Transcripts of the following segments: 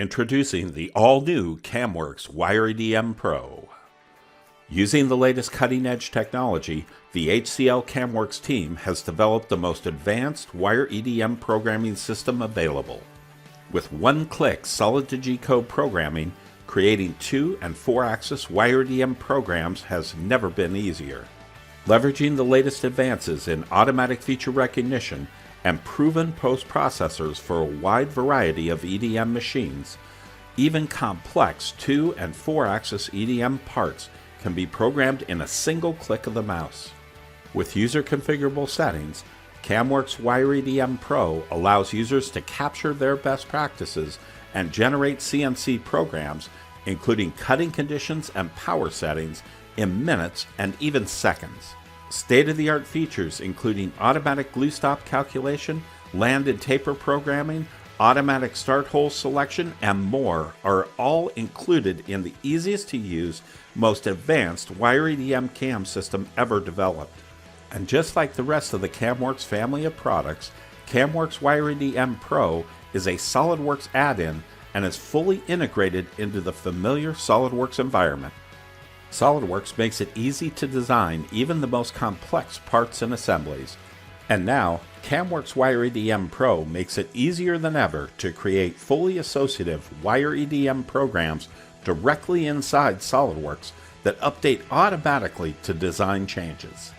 Introducing the all-new CAMWorks Wire EDM Pro. Using the latest cutting-edge technology, the HCL CAMWorks team has developed the most advanced Wire EDM programming system available. With one-click solid-to-G code programming, creating 2- and 4-axis Wire EDM programs has never been easier. Leveraging the latest advances in automatic feature recognition and proven post-processors for a wide variety of EDM machines, even complex 2- and 4-axis EDM parts can be programmed in a single click of the mouse. With user-configurable settings, CAMWorks Wire EDM Pro allows users to capture their best practices and generate CNC programs, including cutting conditions and power settings, in minutes and even seconds. State-of-the-art features including automatic glue stop calculation, land and taper programming, automatic start hole selection, and more are all included in the easiest to use, most advanced Wire EDM CAM system ever developed. And just like the rest of the CAMWorks family of products, CAMWorks Wire EDM Pro is a SOLIDWORKS add-in and is fully integrated into the familiar SOLIDWORKS environment. SOLIDWORKS makes it easy to design even the most complex parts and assemblies. And now, CAMWorks Wire EDM Pro makes it easier than ever to create fully associative Wire EDM programs directly inside SOLIDWORKS that update automatically to design changes.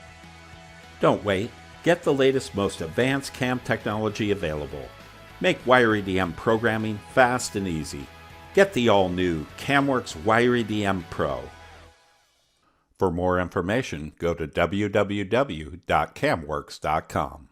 Don't wait. Get the latest, most advanced CAM technology available. Make Wire EDM programming fast and easy. Get the all-new CAMWorks Wire EDM Pro. For more information, go to www.camworks.com.